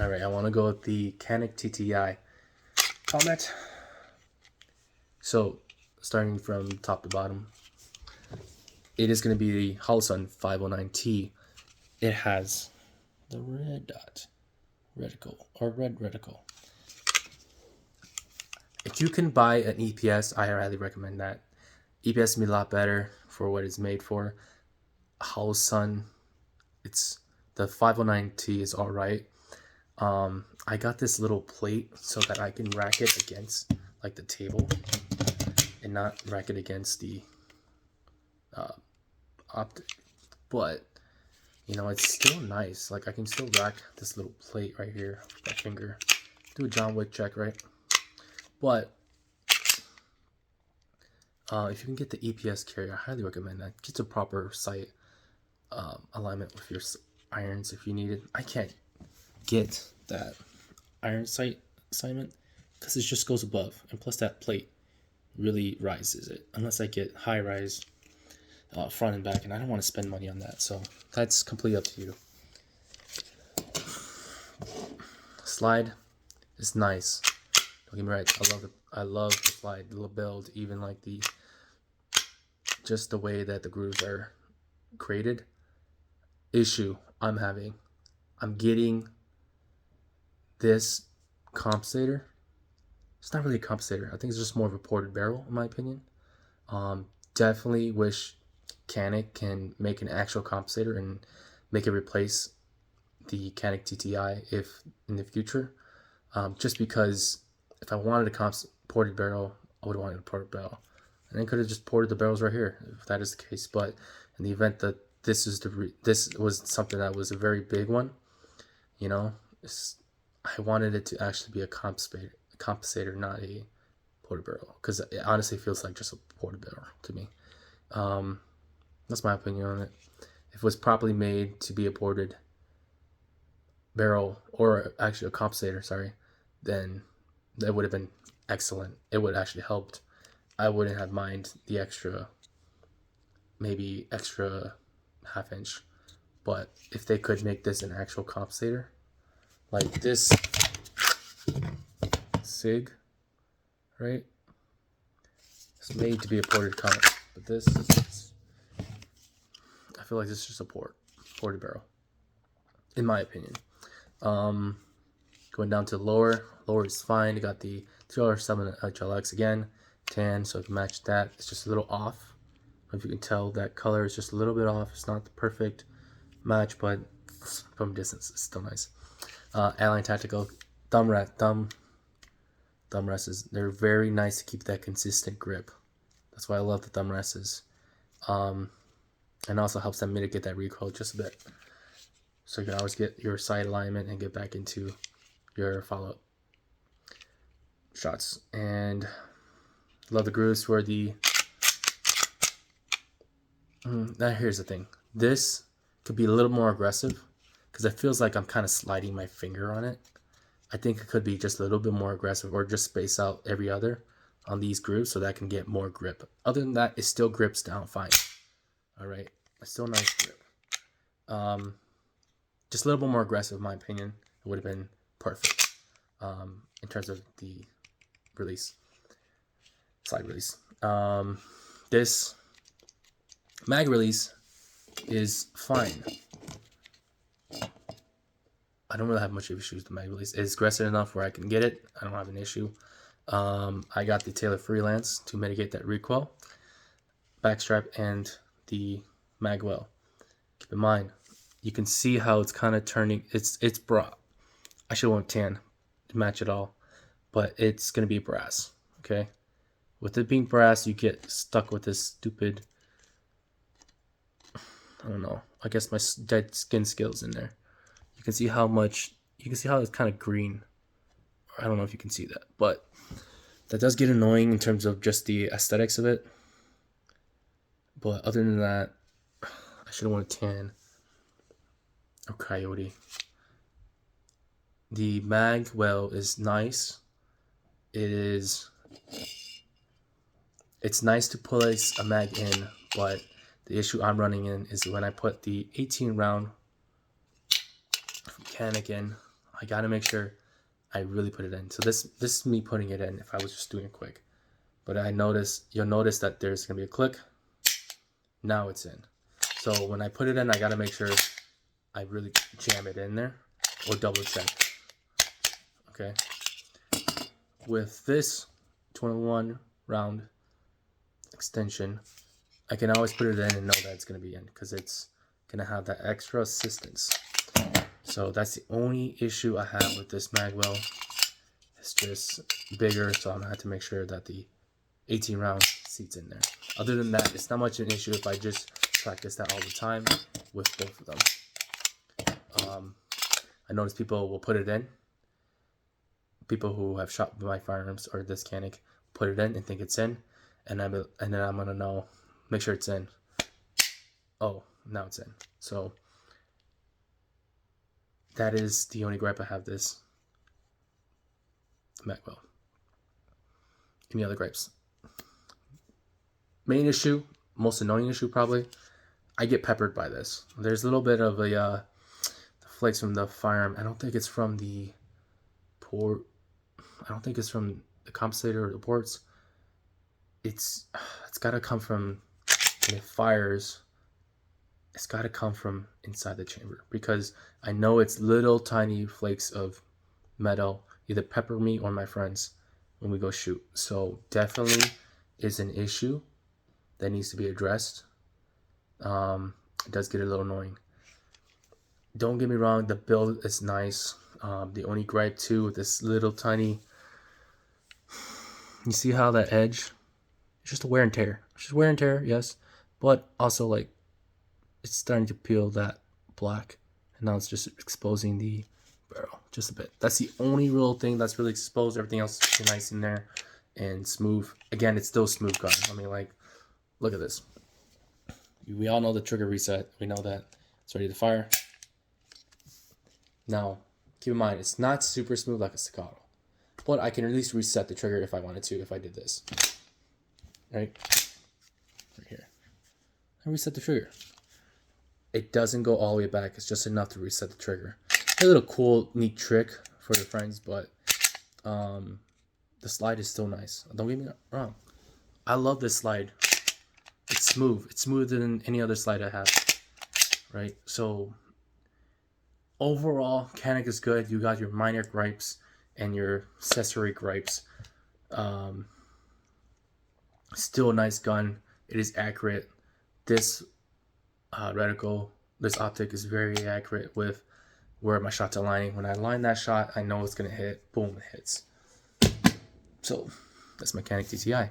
Alright, I want to go with the Canik TTI Combat. So, starting from top to bottom, it is going to be the Holosun 509T. It has the red dot reticle, or red reticle. If you can buy an EPS, I highly recommend that. EPS can be a lot better for what it's made for. Holosun, it's the 509T is all right. I got this little plate so that I can rack it against like the table and not rack it against the optic. But you know, it's still nice. Like I can still rack this little plate right here with my finger. Do a John Wick check, right? But if you can get the EPS carrier, I highly recommend that. Get a proper sight alignment with your irons if you need it. I can't get that iron sight assignment because it just goes above, and plus that plate really rises it unless I get high rise front and back, and I don't want to spend money on that, so that's completely up to you. Slide is nice, don't get me right, I love the slide, the build, even like just the way that the grooves are created. Issue I'm getting this compensator. It's not really a compensator. I think it's just more of a ported barrel, in my opinion. Definitely wish Canik can make an actual compensator and make it replace the Canik TTI if in the future. Just because if I wanted a ported barrel, I would have wanted a ported barrel, and I could have just ported the barrels right here if that is the case. But in the event that this was something that was a very big one, you know, I wanted it to actually be a compensator, not a ported barrel, because it honestly feels like just a ported barrel to me. That's my opinion on it. If it was properly made to be a ported barrel, or actually a compensator, sorry, then that would have been excellent. It would actually helped. I wouldn't have mind the maybe extra half inch. But if they could make this an actual compensator, like this SIG, right? It's made to be a ported comet, but this is, I feel like this is just a ported barrel, in my opinion. Going down to lower is fine. You got the $2.7 HLX again, tan, so if you match that, it's just a little off. If you can tell, that color is just a little bit off. It's not the perfect match, but from distance, it's still nice. Align Tactical thumb rests. They're very nice to keep that consistent grip. That's why I love the thumb rests. And also helps them mitigate that recoil just a bit. So you can always get your side alignment and get back into your follow-up shots. And love the grooves for the... Now here's the thing. This could be a little more aggressive because it feels like I'm kind of sliding my finger on it. I think it could be just a little bit more aggressive, or just space out every other on these grooves so that I can get more grip. Other than that, it still grips down fine. Alright, it's still a nice grip. Just a little bit more aggressive, in my opinion. It would have been perfect in terms of the release, slide release. This mag release is fine. I don't really have much issues with the mag release. It's aggressive enough where I can get it. I don't have an issue. I got the Taylor Freelance to mitigate that recoil, backstrap, and the mag well. Keep in mind, you can see how it's kind of turning. It's brass. I should want tan to match it all, but it's gonna be brass. Okay, with it being brass, you get stuck with this stupid, I don't know, I guess my dead skin skills in there. You can see how it's kind of green. I don't know if you can see that, but that does get annoying in terms of just the aesthetics of it. But other than that, I should have worn a tan or coyote. The mag well is nice. It's nice to place a mag in, but the issue I'm running in is when I put the 18 round from Canik in, I gotta make sure I really put it in. So this is me putting it in if I was just doing it quick. But you'll notice that there's gonna be a click. Now it's in. So when I put it in, I gotta make sure I really jam it in there or double check. Okay. With this 21 round extension, I can always put it in and know that it's gonna be in because it's gonna have that extra assistance. So that's the only issue I have with this mag well. It's just bigger, so I'm gonna have to make sure that the 18 round seats in there. Other than that, it's not much an issue if I just practice that all the time with both of them. I notice people will put it in. People who have shot my firearms or this Canik put it in and think it's in, and then I'm gonna know, make sure it's in. Oh, now it's in. So that is the only gripe I have this mag well. Any other gripes? Main issue, most annoying issue probably, I get peppered by this. There's a little bit of a flakes from the firearm. I don't think it's from the port. I don't think it's from the compensator or the ports. It's gotta come from, when it fires, it's gotta come from inside the chamber, because I know it's little tiny flakes of metal either pepper me or my friends when we go shoot. So definitely is an issue that needs to be addressed. It does get a little annoying. Don't get me wrong, the build is nice. The only gripe too with this little tiny, you see how that edge, it's just a wear and tear. It's just wear and tear, yes, but also like it's starting to peel that black, and now it's just exposing the barrel just a bit. That's the only real thing that's really exposed. Everything else is nice in there and smooth. Again, it's still smooth gun. I mean, like, look at this. We all know the trigger reset. We know that it's ready to fire. Now, keep in mind, it's not super smooth like a staccato, but I can at least reset the trigger if I wanted to, if I did this. Right here. I reset the trigger. It doesn't go all the way back. It's just enough to reset the trigger. A little cool, neat trick for your friends, but the slide is still nice. Don't get me wrong. I love this slide. It's smooth. It's smoother than any other slide I have. Right? So overall, Canik is good. You got your minor gripes and your accessory gripes. Still a nice gun. It is accurate. This reticle, this optic is very accurate with where my shots are lining. When I line that shot, I know it's gonna hit. Boom, it hits. So that's my Canik TTI.